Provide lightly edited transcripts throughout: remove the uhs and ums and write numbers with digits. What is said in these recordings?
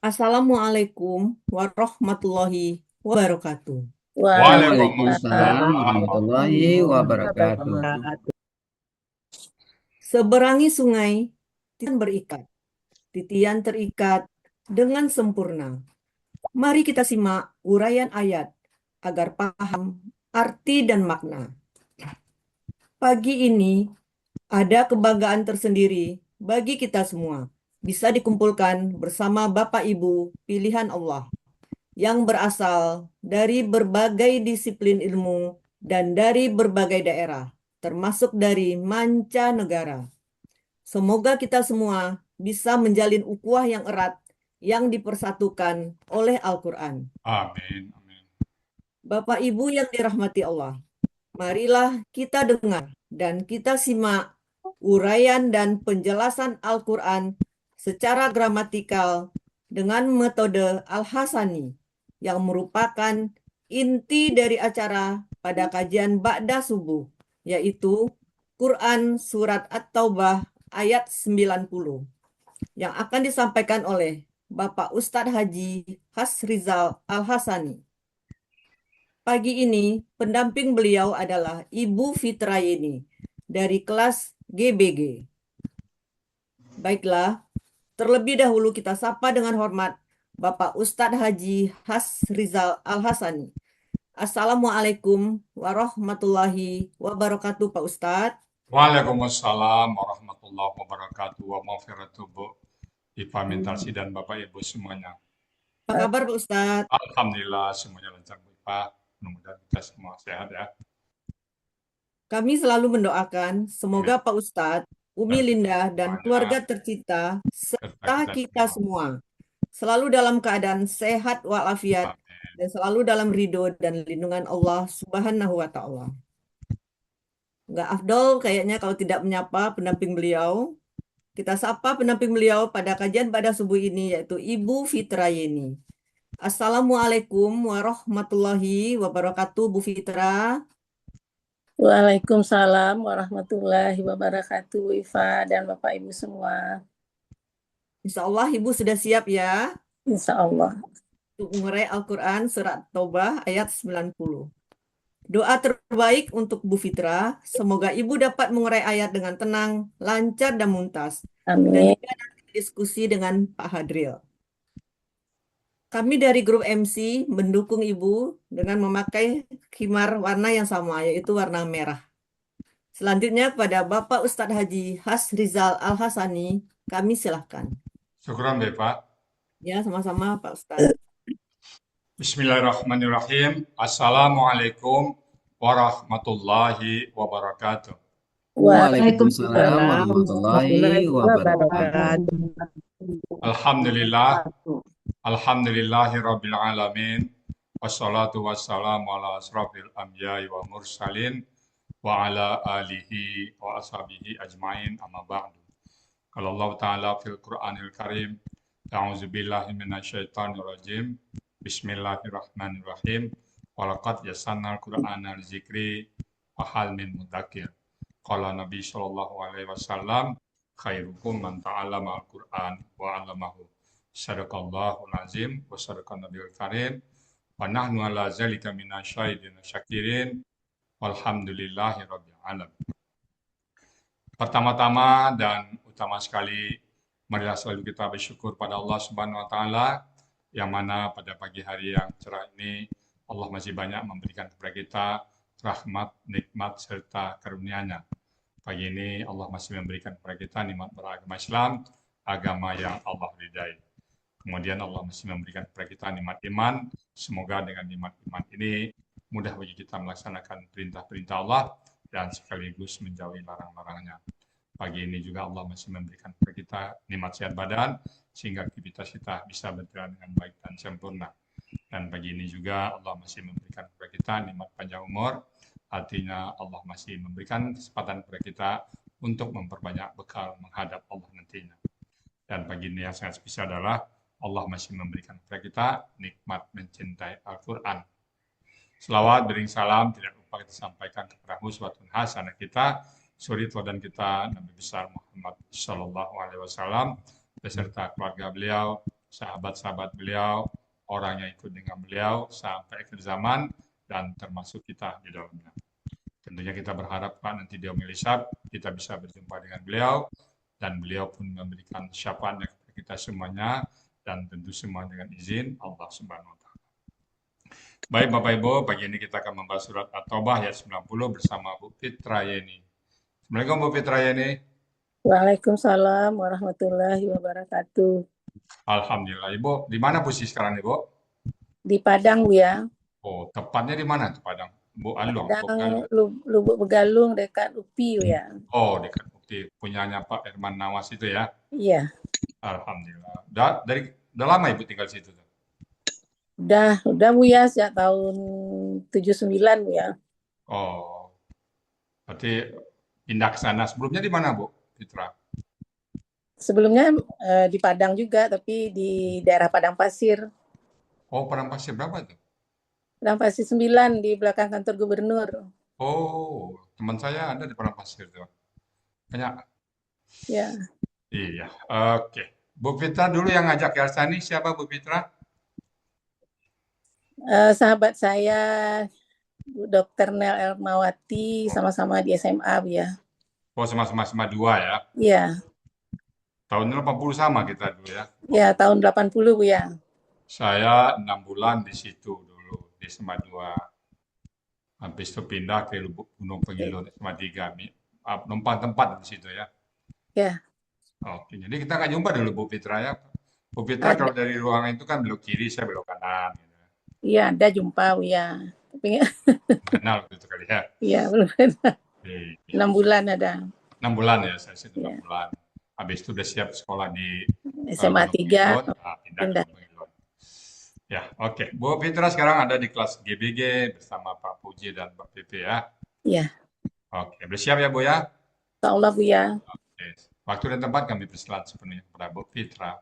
Assalamualaikum warahmatullahi wabarakatuh. Waalaikumsalam Waalaikumsalam warahmatullahi wabarakatuh. wabarakatuh. Seberangi sungai, titian berikat, titian terikat dengan sempurna. Mari kita simak uraian ayat agar paham arti dan makna. Pagi ini ada kebanggaan tersendiri bagi kita semua. Bisa dikumpulkan bersama Bapak Ibu pilihan Allah yang berasal dari berbagai disiplin ilmu dan dari berbagai daerah, termasuk dari mancanegara. Semoga kita semua bisa menjalin ukhuwah yang erat yang dipersatukan oleh Al-Quran. Amin. Amin. Bapak Ibu yang dirahmati Allah, marilah kita dengar dan kita simak uraian dan penjelasan Al-Quran secara gramatikal dengan metode Al-Hasani yang merupakan inti dari acara pada kajian Ba'da Subuh, yaitu Quran Surat At-Taubah ayat 90 yang akan disampaikan oleh Bapak Ustadz Haji Hasrizal Al-Hasani. Pagi ini, pendamping beliau adalah Ibu Fitrayeni dari kelas GBG. Baiklah, terlebih dahulu kita sapa dengan hormat Bapak Ustadz Haji Hasrizal Al-Hasani. Assalamualaikum warahmatullahi wabarakatuh, Pak Ustadz. Waalaikumsalam warahmatullahi wabarakatuh. Wa maghfiratuh, Bu. Ipa Mintarsi dan Bapak Ibu semuanya. Apa kabar, Pak Ustadz? Alhamdulillah semuanya lancar, Bu Ipa. Mudah-mudahan kita semua sehat ya. Kami selalu mendoakan semoga Amin. Pak Ustadz, Umi Dan Linda, dan keluarga semuanya tercinta, serta serta kita kita semua. semua selalu dalam keadaan sehat walafiat Amin. dan selalu dalam ridho dan lindungan Allah Subhanahu wa Ta'ala. Nggak afdol kayaknya kalau tidak menyapa pendamping beliau. Kita sapa pendamping beliau pada kajian pada subuh ini yaitu Ibu Fitrayeni. Assalamualaikum warahmatullahi wabarakatuh, Bu Fitra. Waalaikumsalam warahmatullahi wabarakatuh, Ifa dan Bapak Ibu semua. Insya Allah Ibu sudah siap ya Insya Allah. untuk mengurai Al-Quran Surat Taubah ayat 90. Doa terbaik untuk Bu Fitra, semoga Ibu dapat mengurai ayat dengan tenang, lancar, dan muntas. Dan Amin. juga nanti diskusi dengan Pak Hadril. Kami dari grup MC mendukung Ibu dengan memakai khimar warna yang sama, yaitu warna merah. Selanjutnya kepada Bapak Ustadz Haji Hasrizal Al-Hasani, kami silahkan. Syukran, Bu Ipa. Ya, sama-sama Pak Ustadz. Bismillahirrahmanirrahim. Assalamualaikum warahmatullahi wabarakatuh. Waalaikumsalam Waalaikumsalam Waalaikumsalam warahmatullahi warahmatullahi wabarakatuh. wabarakatuh. Alhamdulillah. Alhamdulillahi Rabbil Alamin. Wassalatu wassalamu ala asrafil anbiya'i wa mursalin wa ala alihi wa ashabihi ajmain amma ba'du. Kalau Allah Ta'ala fil Qur'anil Karim, A'udzu billahi minasyaitonir rajim. Bismillahirrahmanirrahim. Walaqad yassarnal Qur'ana lidzikri wa hal min mudzakir. Qala Nabi sallallahu alaihi wasallam, khairukum man ta'allama al-Qur'an wa 'allamahu. Sadaqallahul azim wa sadaqan nabiyul karim. Wa nahnu ala zalika minasyahidin syakirin. Walhamdulillahi rabbil alamin. Pertama-tama dan utama sekali, marilah selalu kita bersyukur pada Allah Subhanahu wa taala yang mana pada pagi hari yang cerah ini Allah masih banyak memberikan kepada kita rahmat, nikmat serta karunia-Nya. Pagi ini Allah masih memberikan kepada kita nikmat beragama Islam, agama yang Allah ridai. Kemudian Allah masih memberikan kepada kita nikmat iman. Semoga dengan nikmat iman ini mudah bagi kita melaksanakan perintah-perintah Allah dan sekaligus menjauhi larang-larangnya. Pagi ini juga Allah masih memberikan kepada kita nikmat sehat badan sehingga aktivitas kita bisa berjalan dengan baik dan sempurna. Dan pagi ini juga Allah masih memberikan kepada kita nikmat panjang umur. Artinya Allah masih memberikan kesempatan kepada kita untuk memperbanyak bekal menghadap Allah nantinya. Dan pagi ini yang sangat spesial adalah Allah masih memberikan kepada kita nikmat mencintai Al-Quran. Selawat bering salam tidak lupa kita sampaikan kepada uswatun hasanah kita suri teladan kita Nabi besar Muhammad Shallallahu Alaihi Wasallam beserta keluarga beliau, sahabat-sahabat beliau, orang yang ikut dengan beliau sampai akhir zaman dan termasuk kita di dalamnya. Tentunya kita berharap Pak nanti di Yaumil Hisab kita bisa berjumpa dengan beliau dan beliau pun memberikan syafaatnya kepada kita semuanya dan tentu semua dengan izin Allah Subhanahu wa taala. Baik Bapak Ibu, pagi ini kita akan membahas surat At-Taubah ayat 90 bersama Bu Fitra Yeni. Assalamualaikum Bu Fitra Yeni. Waalaikumsalam warahmatullahi wabarakatuh. Alhamdulillah. Ibu, di mana posisi sekarang Ibu? Di Padang, Bu ya. Oh, tepatnya di mana tuh Padang? Bu Alung, Bu Galung. Padang, Lubuk Begalung dekat UPI, Bu ya. Oh, dekat Bukti. Punyanya Pak Herman Nawas itu ya? Iya. Alhamdulillah. Udah lama Ibu tinggal situ tuh? Udah Bu ya, sejak tahun 79, Bu ya. Oh, berarti pindah ke sana. Sebelumnya di mana Bu Fitra? Sebelumnya di Padang juga, tapi di daerah Padang Pasir. Oh, Padang Pasir berapa tuh? Padang Pasir 9 di belakang kantor gubernur. Oh, teman saya ada di Padang Pasir tuh. Banyak. Ya. Iya, oke. Bu Fitra dulu yang ngajak Yarsani, siapa Bu Fitra? Sahabat saya Bu Dr. Nel Elmawati, sama-sama di SMA, Bu ya. Oh, sama-sama dua ya. Iya. Tahun 80 sama kita dulu ya. Ya, tahun 80, Bu ya. Saya 6 bulan di situ dulu, di SMA 2. Habis itu pindah ke Gunung Pengilun, SMA 3. Numpang tempat di situ ya. Ya. Oke, jadi kita nggak jumpa dulu Bu Fitra ya. Bu Fitra kalau dari ruangan itu kan belok kiri, saya belok kanan. Gitu. Iya, ada jumpa, Bu ya. Tapi Kenal gitu kali ya. iya, belum ada. 6 bulan ada. 6 bulan ya, saya situ 6 Iya. bulan. Habis itu udah siap sekolah di SMA 3. pindah ke Pengilun. Ya, oke. Bu Fitra sekarang ada di kelas GBG bersama Pak Puji dan Pak Pipi ya. Iya. Oke, bersiap ya Bu ya. Insyaallah, Bu ya. Oke. Waktu dan tempat kami persilakan sepenuhnya kepada Bu Fitra.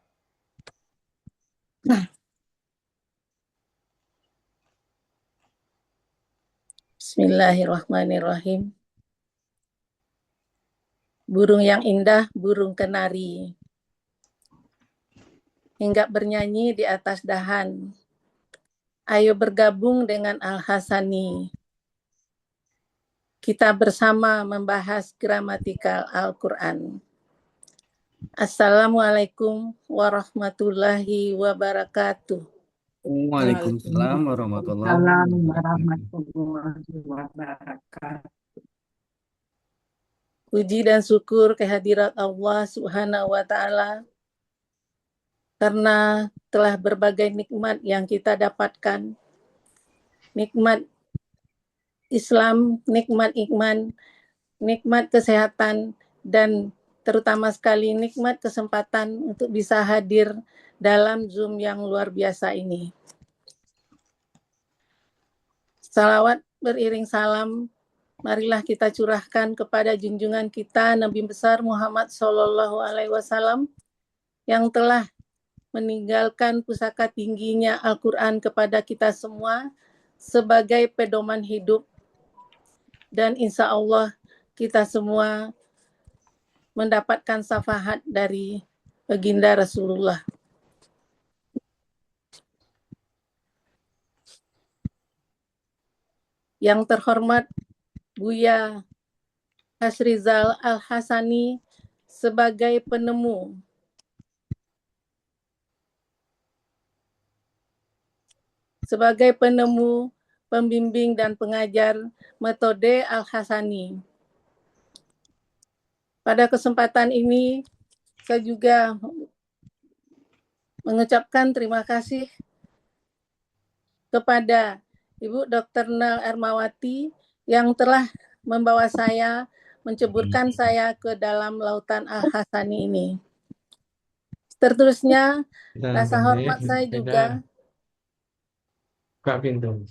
Bismillahirrahmanirrahim. Burung yang indah, burung kenari, hinggap bernyanyi di atas dahan. Ayo bergabung dengan Al-Hasani. Kita bersama membahas gramatikal Al-Quran. Assalamualaikum warahmatullahi wabarakatuh. Waalaikumsalam warahmatullahi wabarakatuh. Puji dan syukur kehadirat Allah Subhanahu wa Ta'ala karena telah berbagai nikmat yang kita dapatkan. Nikmat Islam, nikmat iman, nikmat kesehatan, dan terutama sekali nikmat kesempatan untuk bisa hadir dalam Zoom yang luar biasa ini. Salawat beriring salam, marilah kita curahkan kepada junjungan kita Nabi besar Muhammad Shallallahu Alaihi Wasallam yang telah meninggalkan pusaka tingginya Al-Quran kepada kita semua sebagai pedoman hidup, dan insya Allah kita semua mendapatkan syafaat dari baginda Rasulullah. Yang terhormat Buya Hasrizal Al-Hasani sebagai penemu pembimbing dan pengajar metode Al-Hasani. Pada kesempatan ini saya juga mengucapkan terima kasih kepada Ibu Dr. Nel Ermawati yang telah membawa saya, menceburkan saya ke dalam lautan Al-Hasani ini. Seterusnya, rasa hormat saya juga. Buka pintu.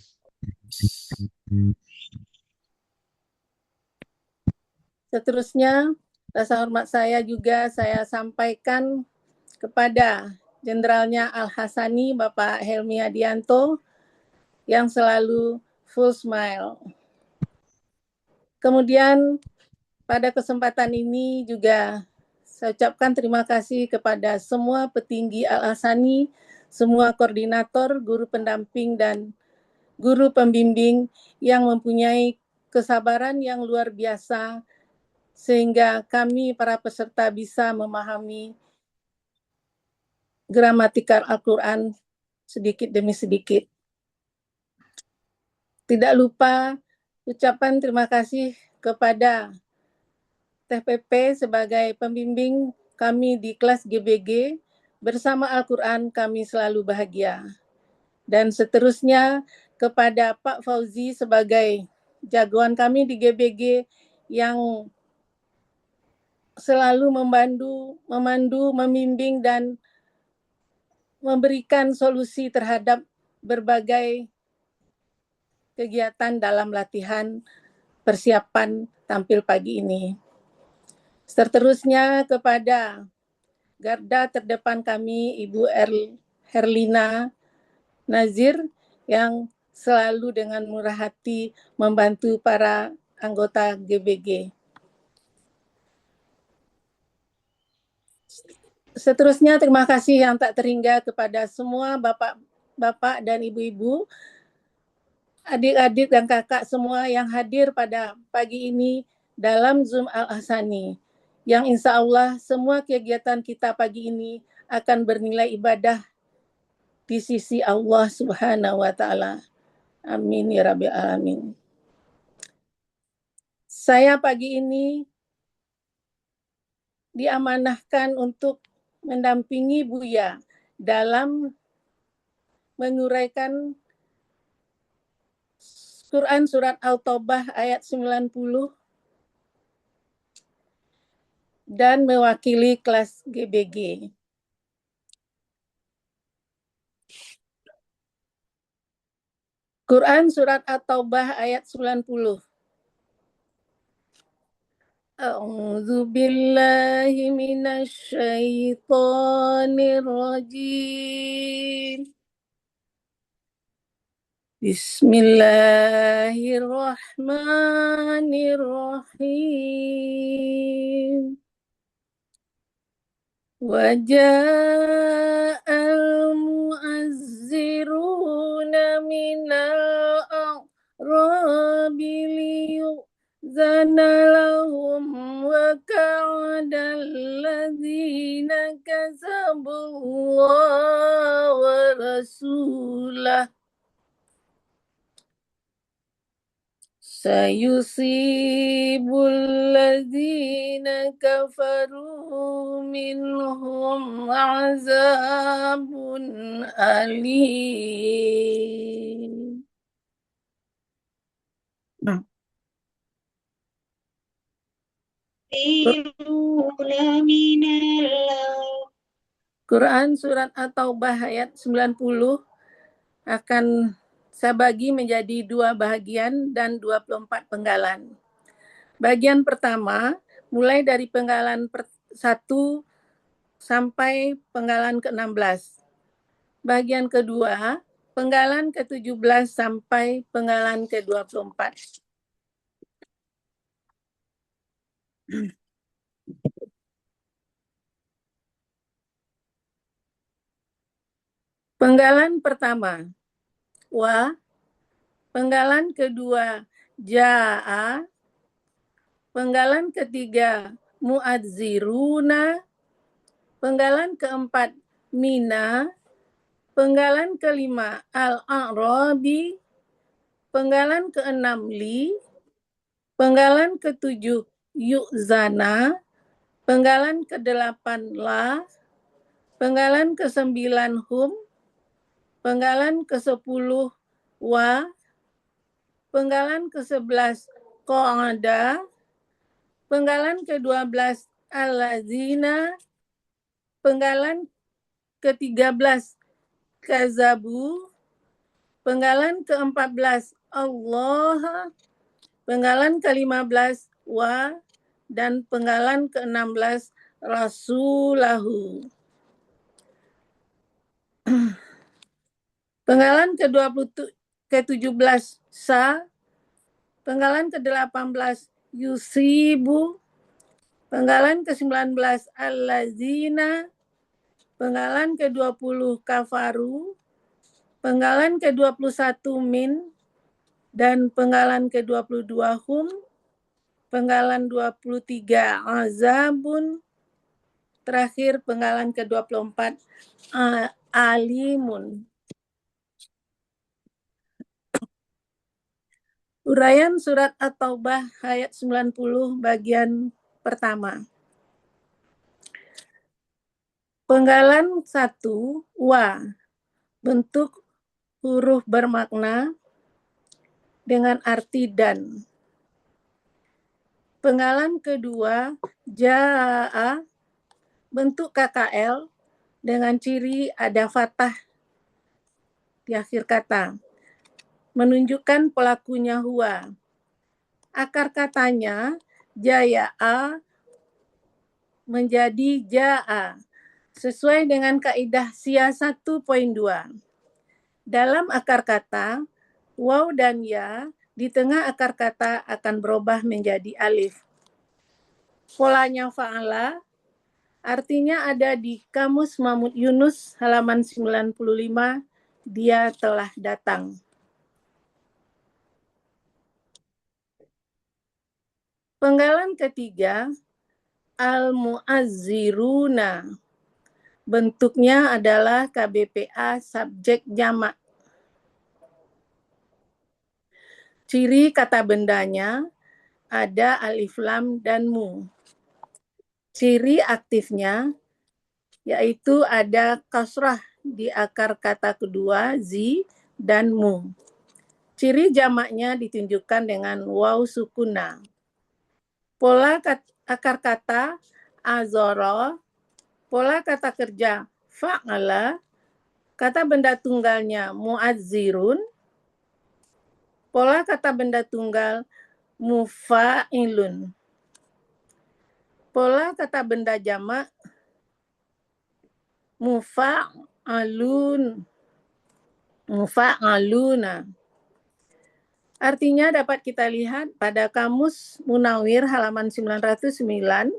Seterusnya, rasa hormat saya juga saya sampaikan kepada Jenderalnya Al-Hasani, Bapak Helmi Hadianto, yang selalu full smile. Kemudian pada kesempatan ini juga saya ucapkan terima kasih kepada semua petinggi Al-Ahsani, semua koordinator, guru pendamping, dan guru pembimbing yang mempunyai kesabaran yang luar biasa sehingga kami para peserta bisa memahami gramatikal Al-Quran sedikit demi sedikit. Tidak lupa ucapan terima kasih kepada TPP sebagai pembimbing kami di kelas GBG. Bersama Al-Quran kami selalu bahagia. Dan seterusnya kepada Pak Fauzi sebagai jagoan kami di GBG yang selalu memandu, membimbing, dan memberikan solusi terhadap berbagai kegiatan dalam latihan persiapan tampil pagi ini. Seterusnya kepada garda terdepan kami, Ibu Herlina Nazir, yang selalu dengan murah hati membantu para anggota GBG. Seterusnya terima kasih yang tak terhingga kepada semua bapak-bapak dan ibu-ibu, adik-adik dan kakak semua yang hadir pada pagi ini dalam Zoom Al-Ahsani, yang insya Allah semua kegiatan kita pagi ini akan bernilai ibadah di sisi Allah Subhanahu wa Ta'ala. Amin ya Rabbil Alamin. Saya pagi ini diamanahkan untuk mendampingi Buya dalam menguraikan Quran Surat Al-Taubah ayat 90 dan mewakili kelas GBG. Quran Surat At-Taubah ayat 90. A'udzu billahi minasy syaithanir rajim. Bismillahirrahmanirrahim. وجاء المؤذرون من الأعراب ليؤذن لهم وقعد الذين كذبوا الله ورسوله سيصيب الذين كفروا منهم عذاب أليم. Quran Surat At-Taubah ayat 90 akan saya bagi menjadi 2 bahagian dan 24 penggalan. Bagian pertama, mulai dari penggalan 1 sampai penggalan ke-16. Bagian kedua, penggalan ke-17 sampai penggalan ke-24. Penggalan pertama, wa. Penggalan kedua, ja'a. Penggalan ketiga, mu'adziruna. Penggalan keempat, mina. Penggalan kelima, al-a'rabi. Penggalan keenam, li. Penggalan ketujuh, yu'zana. Penggalan kedelapan, la. Penggalan ke-9, hum. Penggalan ke-10, wa. Penggalan ke-11, qa'ada. Penggalan ke-12, al-lazina. Penggalan ke-13, kazabu. Penggalan ke-14, Allah. Penggalan ke-15, wa. Dan penggalan ke-16, rasulahu. Penggalan ke-17, sa. Penggalan ke-18, yusibu. Penggalan ke-19 allazina, penggalan ke-20 kafaru, penggalan ke-21 min, dan penggalan ke-22 hum, penggalan 23 azabun, terakhir penggalan ke-24 alimun. Uraian surat At-Taubah ayat 90 bagian pertama. Penggalan 1 wa, bentuk huruf bermakna dengan arti dan. Penggalan kedua jaa, bentuk KKL dengan ciri ada fathah di akhir kata, menunjukkan pelakunya huwa. Akar katanya jaya menjadi jaa, sesuai dengan kaidah SIA 1.2. Dalam akar kata, waw dan ya di tengah akar kata akan berubah menjadi alif. Polanya fa'ala, artinya ada di Kamus Mahmud Yunus halaman 95, dia telah datang. Penggalan ketiga, al-mu'azziruna. Bentuknya adalah KBPA subjek jamak. Ciri kata bendanya ada alif lam dan mu. Ciri aktifnya yaitu ada kasrah di akar kata kedua zi dan mu. Ciri jamaknya ditunjukkan dengan waw sukuna. Pola akar kata azoro, pola kata kerja fa'ala, kata benda tunggalnya mu'azzirun, pola kata benda tunggal mufa'ilun. Pola kata benda jamak mufa'alun, mufa'aluna. Artinya dapat kita lihat pada Kamus Munawir halaman 909,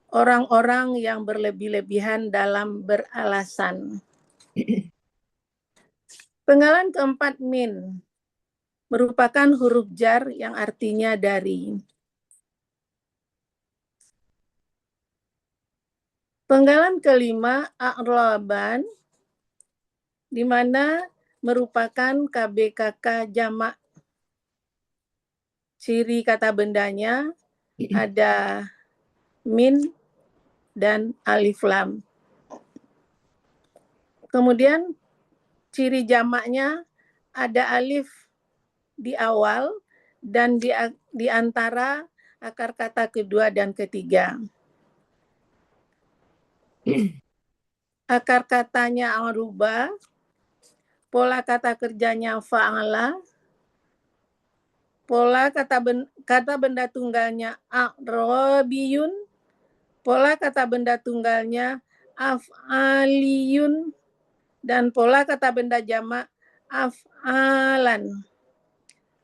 orang-orang yang berlebih-lebihan dalam beralasan. Penggalan keempat min merupakan huruf jar yang artinya dari. Penggalan kelima a'raban, di mana merupakan KBKK jamak. Ciri kata bendanya ada min dan alif lam. Kemudian ciri jamaknya ada alif di awal dan di antara akar kata kedua dan ketiga. Akar katanya aruba, pola kata kerjanya fa'ala, pola kata benda tunggalnya a'rabiyun, pola kata benda tunggalnya af'aliyun, dan pola kata benda jamak af'alan.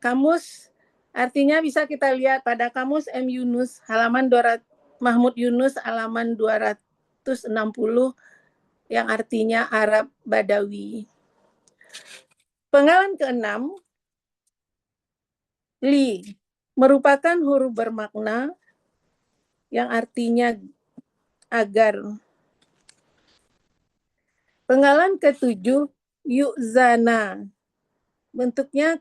Kamus artinya bisa kita lihat pada Kamus M. Yunus halaman 200, Mahmud Yunus halaman 260 yang artinya Arab Badawi. Penggalan keenam, li merupakan huruf bermakna yang artinya agar. Penggalan ketujuh, yu'zana. Bentuknya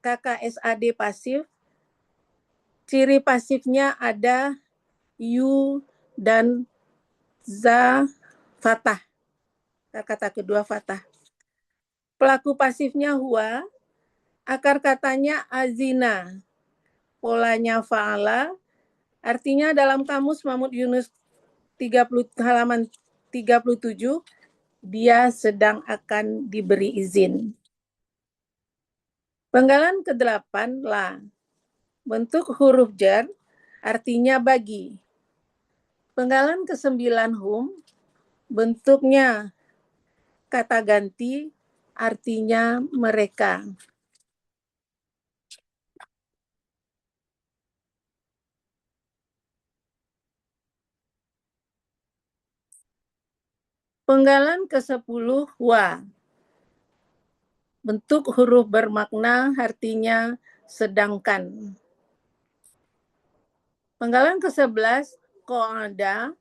KKSAD pasif. Ciri pasifnya ada yu dan za fathah. Kata kedua fathah. Pelaku pasifnya huwa. Akar katanya azina. Polanya fa'ala. Artinya dalam Kamus Mahmud Yunus halaman 37, dia sedang akan diberi izin. Penggalan ke-8 la. Bentuk huruf jar artinya bagi. Penggalan ke-9 hum, bentuknya kata ganti artinya mereka. Penggalan ke-10 wa. Bentuk huruf bermakna artinya sedangkan. Penggalan ke-11 qa'ada.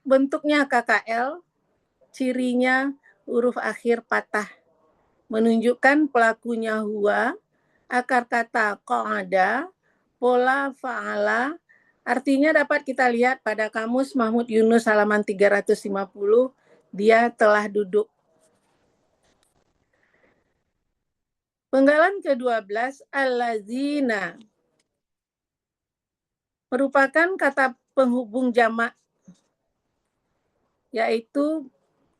Bentuknya KKL, cirinya huruf akhir patah, menunjukkan pelakunya huwa, akar kata qa'ada, pola fa'ala, artinya dapat kita lihat pada kamus Mahmud Yunus halaman 350, dia telah duduk. Penggalan ke-12 allazina merupakan kata penghubung jamak, yaitu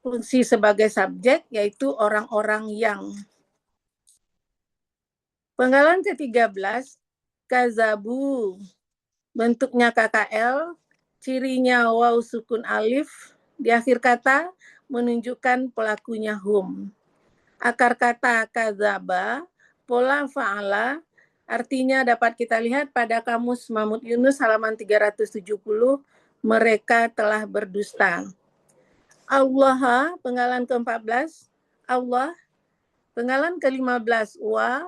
fungsi sebagai subjek, yaitu orang-orang yang. Penggalan ke-13 kazabu, bentuknya KKL, cirinya waw sukun alif di akhir kata, menunjukkan pelakunya hum. Akar kata kazaba, pola fa'ala, artinya dapat kita lihat pada kamus Mahmud Yunus halaman 370, mereka telah berdusta. Allah, penggalan ke-14, Allah, penggalan ke-15, wa,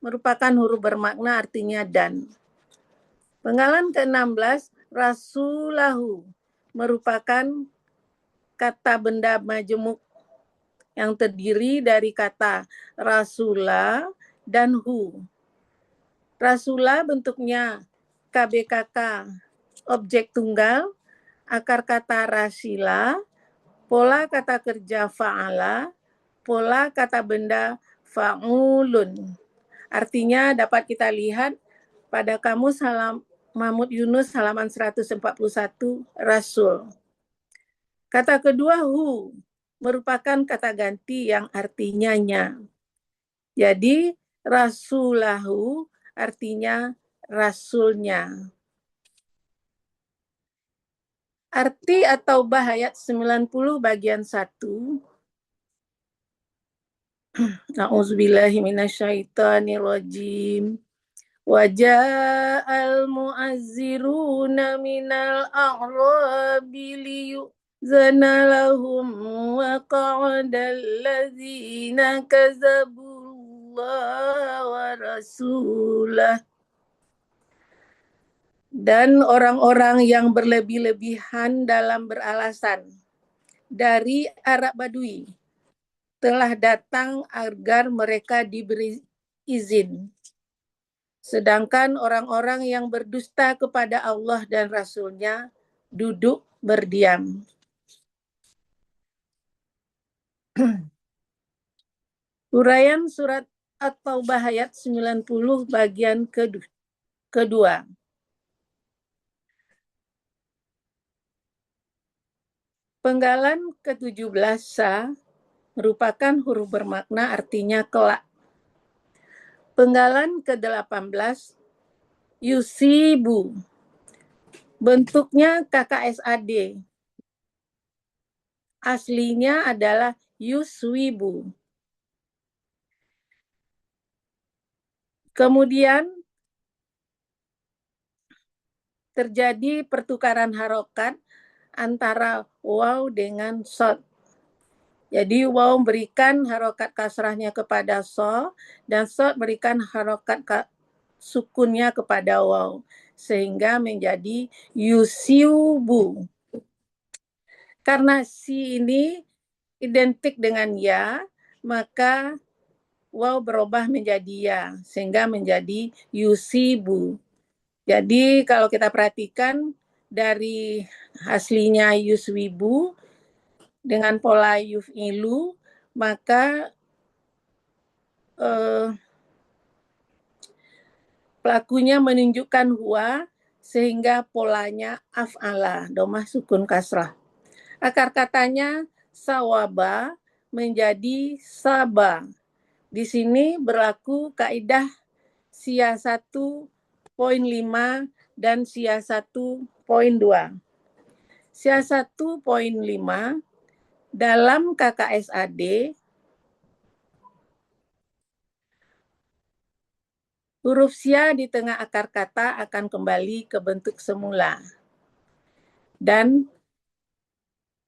merupakan huruf bermakna artinya dan. Penggalan ke-16, rasulahu, merupakan kata benda majemuk yang terdiri dari kata rasula dan hu. Rasula bentuknya KBKK, objek tunggal, akar kata rasila, pola kata kerja fa'ala, pola kata benda fa'ulun. Artinya dapat kita lihat pada kamus Mahmud Yunus halaman 141, rasul. Kata kedua hu, merupakan kata ganti yang artinya nya. Jadi rasulahu artinya rasulnya. Arti atau bahayat 90 bagian 1. Na'udzubillahi minasyaitonirrajim. Waja'al mu'azziruna minal a'rabi liyu'zana lahum wa qa'adal ladzina kazabullaha wa rasulah. Dan orang-orang yang berlebih-lebihan dalam beralasan dari Arab Badui telah datang agar mereka diberi izin. Sedangkan orang-orang yang berdusta kepada Allah dan Rasul-Nya duduk berdiam. Uraian surat At-Taubah ayat 90 bagian kedua. Penggalan ke-17 sa merupakan huruf bermakna artinya kelak. Penggalan ke-18 yusibu, bentuknya KKSAD. Aslinya adalah yuswibu. Kemudian terjadi pertukaran harokat antara waw dengan sod. Jadi waw berikan harokat kasrahnya kepada so, dan sod berikan harokat sukunnya kepada waw, sehingga menjadi yusiubu. Karena si ini identik dengan ya, maka waw berubah menjadi ya, sehingga menjadi yusibu. Jadi kalau kita perhatikan dari aslinya yuswibu dengan pola yuf'ilu, maka pelakunya menunjukkan huwa, sehingga polanya af'ala, domah sukun kasrah. Akar katanya sawaba menjadi saba. Di sini berlaku kaidah sia 1.5 dan sia 1.2. Sia 1.5 dalam KKSAD huruf sia di tengah akar kata akan kembali ke bentuk semula. Dan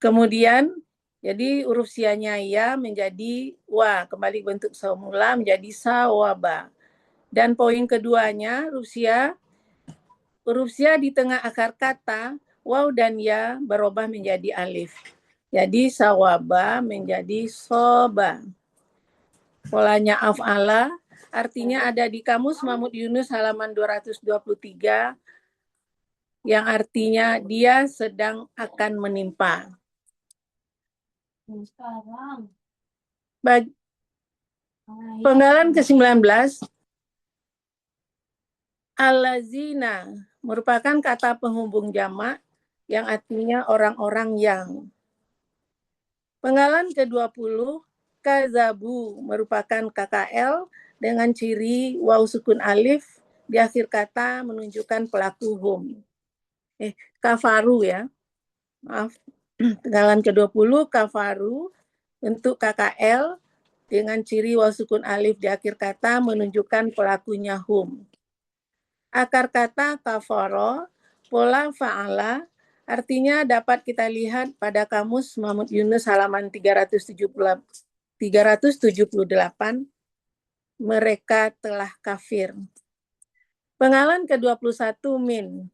Kemudian, jadi huruf sianya ya menjadi wa, kembali bentuk semula menjadi sawaba. Dan poin keduanya, huruf sia di tengah akar kata, waw dan ya berubah menjadi alif. Jadi sawaba menjadi soba. Polanya af'ala, artinya ada di Kamus Mahmud Yunus halaman 223, yang artinya dia sedang akan menimpa. Penggalan ke-19, Allazina merupakan kata penghubung jamak yang artinya orang-orang yang. Penggalan ke-20, kazabu merupakan KKL dengan ciri waw sukun alif di akhir kata menunjukkan pelaku hum. Kafaru ya. Maaf. Penggalan ke-20, kafaru bentuk KKL dengan ciri waw sukun alif di akhir kata menunjukkan pelakunya hum. Akar kata kafaro, pola fa'ala, artinya dapat kita lihat pada Kamus Mahmud Yunus halaman 378, mereka telah kafir. Penggalan ke-21, min,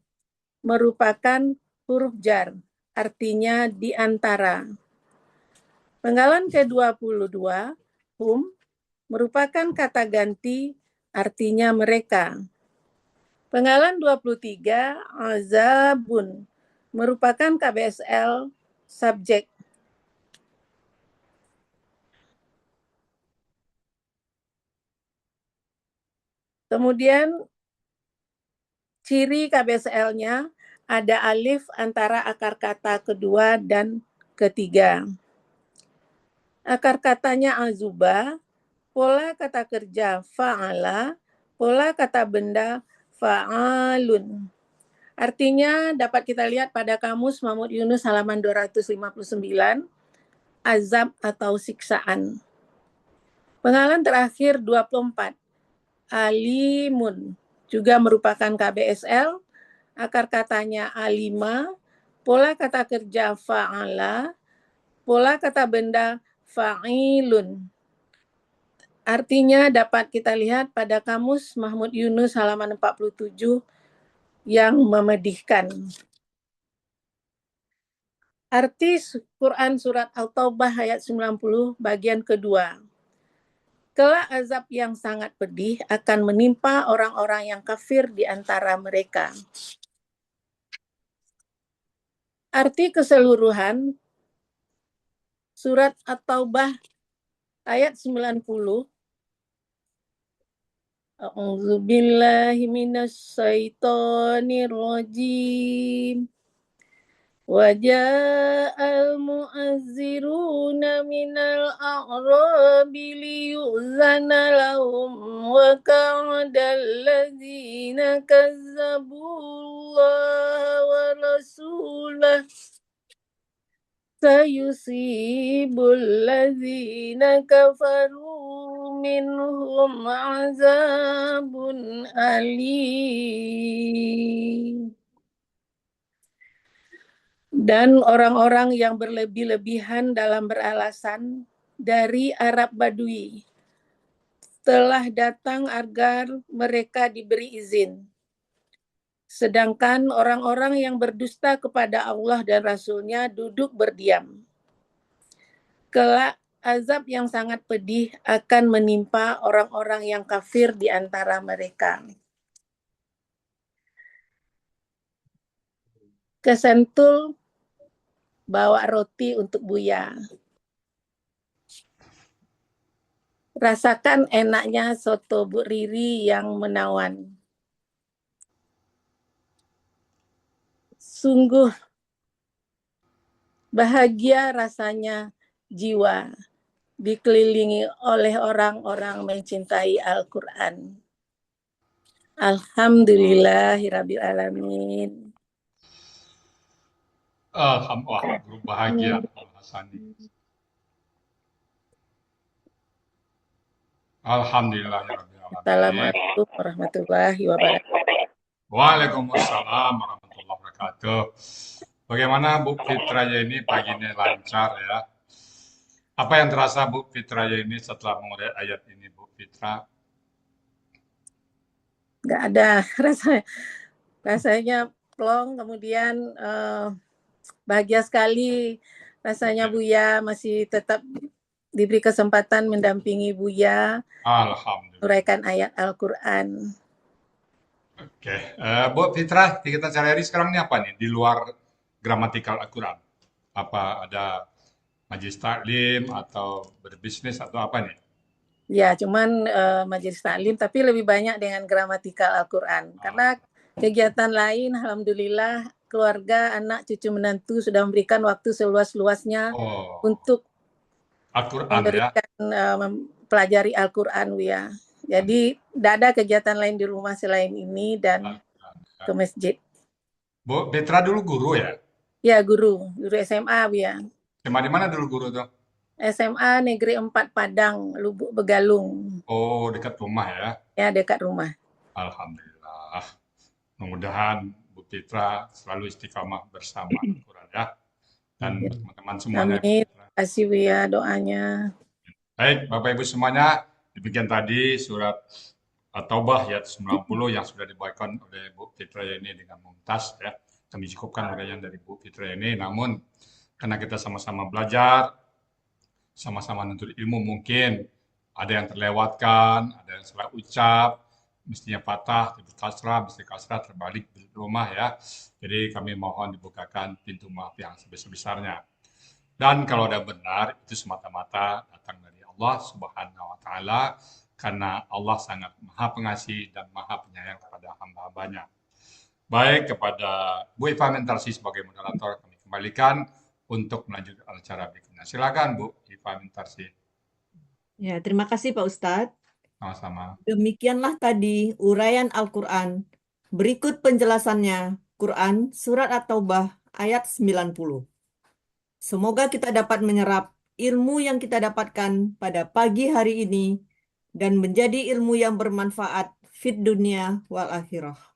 merupakan huruf jar, artinya di antara. Penggalan ke-22, hum, merupakan kata ganti, artinya mereka. Penggalan 23, azabun, merupakan KBSL subjek. Kemudian ciri KBSL-nya ada alif antara akar kata kedua dan ketiga. Akar katanya azuba, pola kata kerja fa'ala, pola kata benda fa'alun. Artinya dapat kita lihat pada Kamus Mahmud Yunus halaman 259, azab atau siksaan. Penggalan terakhir 24, alimun, juga merupakan KBSL, akar katanya alima, pola kata kerja fa'ala, pola kata benda fa'ilun. Artinya dapat kita lihat pada Kamus Mahmud Yunus halaman 47 yang memedihkan. Arti Quran Surat Al-Taubah ayat 90 bagian kedua. Kelak azab yang sangat pedih akan menimpa orang-orang yang kafir di antara mereka. Arti keseluruhan Surat At-Taubah ayat 90. A'udzubillahi minasyaitonir rajim. Waja'al mu'azziruna minal a'rabi liyu'zana lahum wa ka'adal ladzina kazzabullaha wa rasulah sayusibul ladzina kafaru minhum azabun alim. Dan orang-orang yang berlebih-lebihan dalam beralasan dari Arab Badui telah datang agar mereka diberi izin. Sedangkan orang-orang yang berdusta kepada Allah dan Rasul-Nya duduk berdiam. Kelak azab yang sangat pedih akan menimpa orang-orang yang kafir di antara mereka. Kesentul bawa roti untuk Buya. Rasakan enaknya soto Bu Riri yang menawan. Sungguh bahagia rasanya jiwa dikelilingi oleh orang-orang mencintai Al-Quran. Alhamdulillahirabbil alamin. Alhamdulillah, berbahagia Hasani. Alhamdulillahirabbil alamin. Assalamualaikum warahmatullahi wabarakatuh. Waalaikumsalam warahmatullahi wabarakatuh. Bagaimana Bu Fitraya ini pagi ini lancar ya? Apa yang terasa Bu Fitraya ini setelah mengurai ayat ini Bu Fitra? Nggak ada rasanya plong, kemudian bahagia sekali rasanya Buya masih tetap diberi kesempatan mendampingi Buya Alhamdulillah. uraikan ayat Al-Quran. Oke, Bu Fitra, kita cari sekarang ini apa nih di luar gramatikal Al-Quran? Apa ada majlis taklim atau berbisnis atau apa nih? Ya, cuman majelis taklim, tapi lebih banyak dengan gramatikal Al-Quran. Karena kegiatan lain, alhamdulillah, keluarga, anak, cucu, menantu sudah memberikan waktu seluas-luasnya Oh, untuk Al-Quran ya. memberikan mempelajari Al-Quran, ya. Jadi tidak ada kegiatan lain di rumah selain ini dan ke masjid. Bu Fitra dulu guru ya? Ya, guru SMA, ya. Cuma di mana dulu guru tuh? SMA Negeri 4 Padang, Lubuk Begalung, Oh, dekat rumah ya. ya dekat rumah. Alhamdulillah. Mudah-mudahan Bu Fitra selalu istiqamah bersama Al-Quran ya. Dan teman-teman semuanya. Amin. Terima kasih ya doanya. Baik, Bapak Ibu semuanya, demikian tadi surat At-Taubah ayat 90 yang sudah dibacakan oleh Bu Fitra ini dengan mumtaz ya. Kami cukupkan uraian dari Bu Fitra ini, namun karena kita sama-sama belajar, sama-sama nuntut ilmu mungkin ada yang terlewatkan, ada yang salah ucap, mestinya patah, jadi kasrah, mesti kasrah terbalik di rumah ya. Jadi kami mohon dibukakan pintu maaf yang sebesar-besarnya. Dan kalau ada benar, itu semata-mata datang dari Allah Subhanahu wa Ta'ala, karena Allah sangat Maha Pengasih dan Maha Penyayang kepada hamba-hambanya. Baik, kepada Bu Iva Mentarsi sebagai moderator, kami kembalikan untuk melanjutkan acara berikutnya. Silakan Bu Iva Mentarsi. Ya, terima kasih Pak Ustadz. Sama-sama. Demikianlah tadi uraian Al-Quran. Berikut penjelasannya. Quran Surat At-Taubah ayat 90. Semoga kita dapat menyerap ilmu yang kita dapatkan pada pagi hari ini dan menjadi ilmu yang bermanfaat fid dunia wal akhirah.